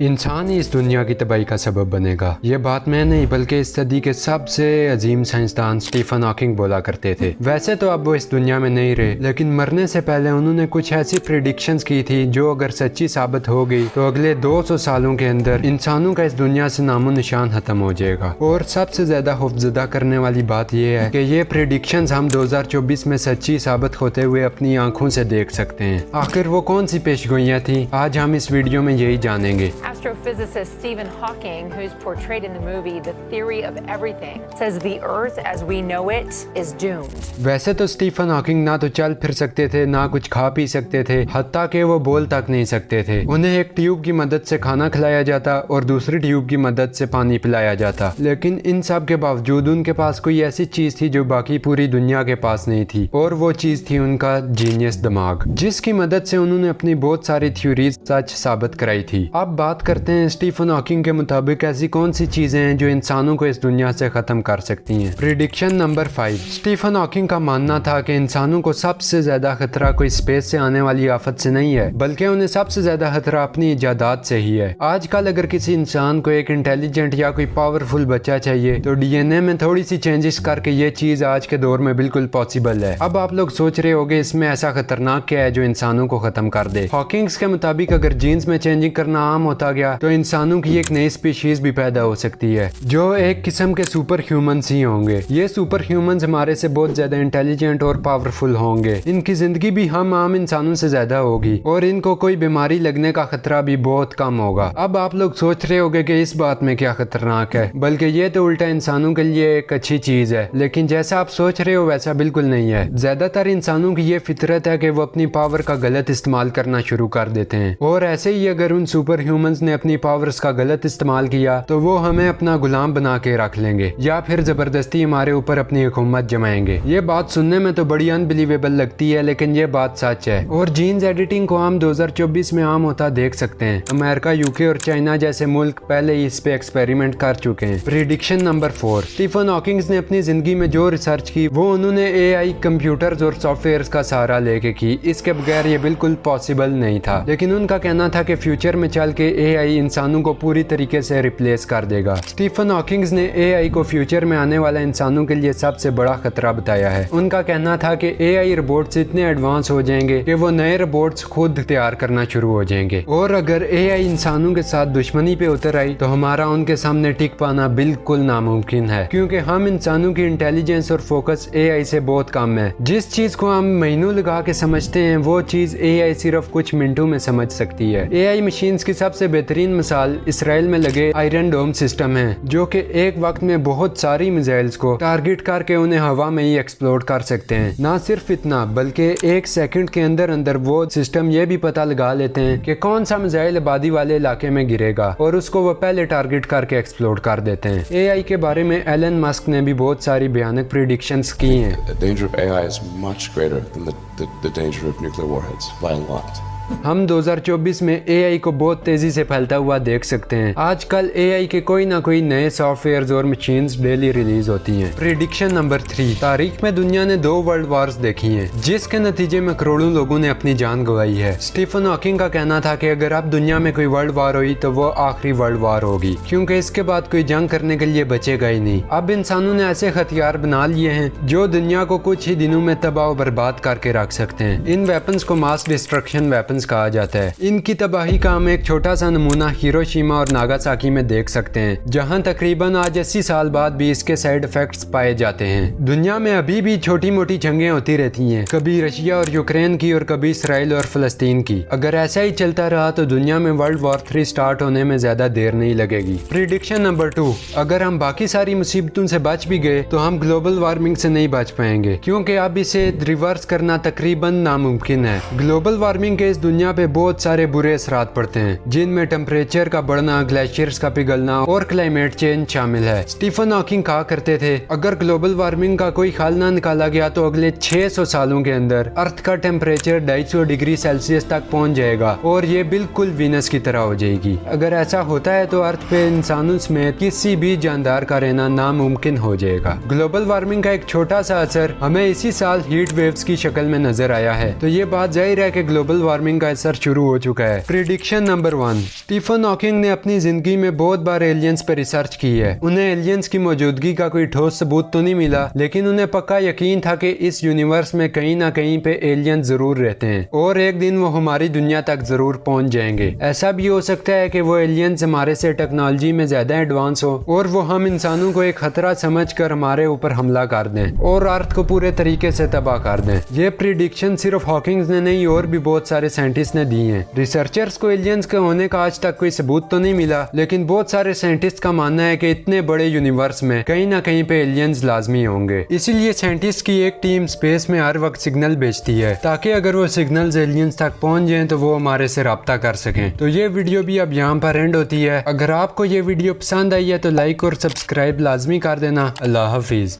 इंसान ही इस दुनिया की तबाही का सबब बनेगा। ये बात मैं नहीं बल्कि इस सदी के सबसे अजीम साइंसदान स्टीफन हॉकिंग बोला करते थे। वैसे तो अब वो इस दुनिया में नहीं रहे, लेकिन मरने से पहले उन्होंने कुछ ऐसी प्रेडिक्शंस की थी जो अगर सच्ची साबित हो गई तो अगले 200 सालों के अंदर इंसानों का इस दुनिया से नामो निशान खत्म हो जाएगा। और सबसे ज्यादा खौफजदा करने वाली बात यह है कि ये प्रेडिक्शंस हम 2024 में सच्ची साबित होते हुए अपनी आंखों से देख सकते हैं। आखिर वो कौन सी पेशगोइयां थी, आज हम इस वीडियो में यही जानेंगे। Astrophysicist Stephen Hawking, who's portrayed in the movie The Theory of Everything, says the Earth as we know it is doomed. वैसे तो स्टीफन हॉकिंग ना तो चल फिर सकते थे, ना कुछ खा पी सकते थे, हत्ता कि वो बोल तक नहीं सकते थे। उन्हें एक ट्यूब की मदद से खाना खिलाया जाता और दूसरी ट्यूब की मदद से पानी पिलाया जाता। लेकिन इन सब के बावजूद उनके पास कोई ऐसी चीज थी जो बाकी पूरी दुनिया के पास नहीं थी, और वो चीज थी उनका जीनियस दिमाग, जिसकी मदद से उन्होंने अपनी बहुत सारी थ्योरीज सच साबित कराई थी। अब बात करते हैं स्टीफन हॉकिंग के मुताबिक ऐसी कौन सी चीजें हैं जो इंसानों को इस दुनिया से खत्म कर सकती हैं। Prediction number 5। स्टीफन हॉकिंग का मानना था कि इंसानों को सबसे ज्यादा खतरा कोई स्पेस से आने वाली आफत से नहीं है, बल्कि उन्हें सबसे ज्यादा खतरा अपनी इजादात से ही है। आजकल अगर किसी इंसान को एक इंटेलिजेंट या कोई पावरफुल बच्चा चाहिए तो डीएनए में थोड़ी सी चेंजेस करके ये चीज आज के दौर में बिल्कुल पॉसिबल है। अब आप लोग सोच रहे होंगे इसमें ऐसा खतरनाक क्या है जो इंसानों को खत्म कर दे। हॉकिंग्स के मुताबिक अगर जीन्स में चेंजिंग करना आम होता गया तो इंसानों की एक नई स्पीशीज भी पैदा हो सकती है जो एक किस्म के सुपर ह्यूमंस ही होंगे। ये सुपर ह्यूमंस हमारे से बहुत ज्यादा इंटेलिजेंट और पावरफुल होंगे। इनकी जिंदगी भी हम आम इंसानों से ज्यादा होगी और इनको कोई बीमारी लगने का खतरा भी बहुत कम होगा। अब आप लोग सोच रहे होंगे कि इस बात में क्या खतरनाक है, बल्कि ये तो उल्टा इंसानों के लिए एक अच्छी चीज है। लेकिन जैसा आप सोच रहे हो वैसा बिल्कुल नहीं है। ज्यादातर इंसानों की ये फितरत है कि वो अपनी पावर का गलत इस्तेमाल करना शुरू कर देते हैं, और ऐसे ही अगर उन सुपर ह्यूमंस ने अपनी पावर्स का गलत इस्तेमाल किया तो वो हमें अपना गुलाम बना के रख लेंगे या फिर जबरदस्ती हमारे ऊपर अपनी हुकूमत जमाएंगे। ये बात सुनने में तो बड़ी अनबिलीवेबल लगती है, लेकिन ये बात सच है। और जीन्स एडिटिंग को हम 2024 में आम होता देख सकते हैं। अमेरिका, यूके और चाइना जैसे मुल्क पहले ही इस पे एक्सपेरिमेंट कर चुके हैं। Prediction number 4। स्टीफन हॉकिंग्स ने अपनी जिंदगी में जो रिसर्च की वो उन्होंने एआई, कंप्यूटर्स और सॉफ्टवेयर का सहारा लेके की। इसके बगैर ये बिल्कुल पॉसिबल नहीं था। लेकिन उनका कहना था कि फ्यूचर में चल के एआई इंसानों को पूरी तरीके से रिप्लेस कर देगा। स्टीफन हॉकिंग्स ने एआई को फ्यूचर में आने वाला इंसानों के लिए सबसे बड़ा खतरा बताया है। उनका कहना था कि एआई रोबोट्स इतने एडवांस हो जाएंगे कि वो नए रोबोट्स खुद तैयार करना शुरू हो जाएंगे, और अगर एआई इंसानों के साथ दुश्मनी पे उतर आई तो हमारा उनके सामने टिक पाना बिल्कुल नामुमकिन है, क्योंकि हम इंसानों की इंटेलिजेंस और फोकस एआई से बहुत कम है। जिस चीज को हम महीनों लगा के समझते हैं वो चीज एआई सिर्फ कुछ मिनटों में समझ सकती है। एआई मशीन्स की सबसे बेहतरीन मिसाल इसराइल में लगे आयरन डोम सिस्टम है, जो कि एक वक्त में बहुत सारी मिसाइल्स को टारगेट करके उन्हें हवा में ही एक्सप्लोड कर सकते हैं। ना सिर्फ इतना, बल्कि एक सेकंड के अंदर अंदर वो सिस्टम ये भी पता लगा लेते हैं कि कौन सा मिसाइल आबादी वाले इलाके में गिरेगा, और उसको वो पहले टारगेट करके एक्सप्लोड कर देते हैं। एआई के बारे में एलन मस्क ने भी बहुत सारी भयानक प्रेडिक्शंस की हैं। The danger of AI is much greater than the danger of nuclear warheads by a lot. हम 2024 में एआई को बहुत तेजी से फैलता हुआ देख सकते हैं। आजकल एआई के कोई ना कोई नए सॉफ्टवेयर और मशीन्स डेली रिलीज होती हैं। Prediction number 3। तारीख में दुनिया ने 2 वर्ल्ड वॉर्स देखी हैं, जिसके नतीजे में करोड़ों लोगों ने अपनी जान गंवाई है। स्टीफन हॉकिंग का कहना था कि अगर अब दुनिया में कोई वर्ल्ड वॉर हुई तो वो आखिरी वर्ल्ड वॉर होगी, क्योंकि इसके बाद कोई जंग करने के लिए बचेगा ही नहीं। अब इंसानों ने ऐसे हथियार बना लिए हैं जो दुनिया को कुछ ही दिनों में तबाह बर्बाद करके रख सकते हैं। इन वेपन्स को मास डिस्ट्रक्शन वेपन्स कहा जाता है। इनकी तबाही का हम एक छोटा सा नमूना हिरोशिमा और नागासाकी में देख सकते हैं, जहां तकरीबन आज 80 साल बाद भी इसके साइड इफेक्ट्स पाए जाते हैं। दुनिया में अभी भी छोटी मोटी जंगें होती रहती हैं, कभी रशिया और यूक्रेन की और कभी इसराइल और फलस्तीन की। अगर ऐसा ही चलता रहा तो दुनिया में वर्ल्ड वॉर 3 स्टार्ट होने में ज्यादा देर नहीं लगेगी। Prediction number 2। अगर हम बाकी सारी मुसीबतों से बच भी गए तो हम ग्लोबल वार्मिंग से नहीं बच पाएंगे, क्योंकि अब इसे रिवर्स करना तकरीबन नामुमकिन है। ग्लोबल वार्मिंग के इस दुनिया पे बहुत सारे बुरे असरात पड़ते हैं, जिनमें टेम्परेचर का बढ़ना, ग्लेशियर्स का पिघलना और क्लाइमेट चेंज शामिल है। स्टीफन हॉकिंग कहा करते थे, अगर ग्लोबल वार्मिंग का कोई हल ना निकाला गया तो अगले 600 सालों के अंदर अर्थ का टेम्परेचर 250 डिग्री सेल्सियस तक पहुंच जाएगा और ये बिल्कुल वीनस की तरह हो जाएगी। अगर ऐसा होता है तो अर्थ पे इंसानों समेत किसी भी जानदार का रहना नामुमकिन हो जाएगा। ग्लोबल वार्मिंग का एक छोटा सा असर हमें इसी साल हीट वेव्स की शक्ल में नजर आया है, तो ये बात जाहिर है कि ग्लोबल वार्मिंग वार्मिंग का असर शुरू हो चुका है। प्रिडिक्शन नंबर 1, स्टीफन हॉकिंग ने अपनी जिंदगी में बहुत बार एलियंस पर रिसर्च की है। उन्हें एलियंस की मौजूदगी का कोई ठोस सबूत तो नहीं मिला, लेकिन उन्हें पक्का यकीन था कि इस यूनिवर्स में कहीं ना कहीं पे एलियंस जरूर रहते हैं और एक दिन वो हमारी दुनिया तक जरूर पहुंच जाएंगे। ऐसा भी हो सकता है कि वो एलियंस हमारे से टेक्नोलॉजी में ज्यादा एडवांस हो और वो हम इंसानों को एक खतरा समझकर हमारे ऊपर हमला कर दें और अर्थ को पूरे तरीके से तबाह कर दें। ये प्रिडिक्शन सिर्फ हॉकिंग्स ने नहीं और भी बहुत सारे साइंटिस्ट ने दी हैं। रिसर्चर्स को एलियंस के होने का आज तक कोई सबूत तो नहीं मिला, लेकिन बहुत सारे साइंटिस्ट का मानना है कि इतने बड़े यूनिवर्स में कहीं ना कहीं पे एलियंस लाजमी होंगे। इसीलिए साइंटिस्ट की एक टीम स्पेस में हर वक्त सिग्नल भेजती है ताकि अगर वो सिग्नल्स एलियंस तक पहुंच जाएं तो वो हमारे से राब्ता कर सकें। तो ये वीडियो भी अब यहाँ पर एंड होती है। अगर आपको ये वीडियो पसंद आई है तो लाइक और सब्सक्राइब लाजमी कर देना। अल्लाह हाफिज।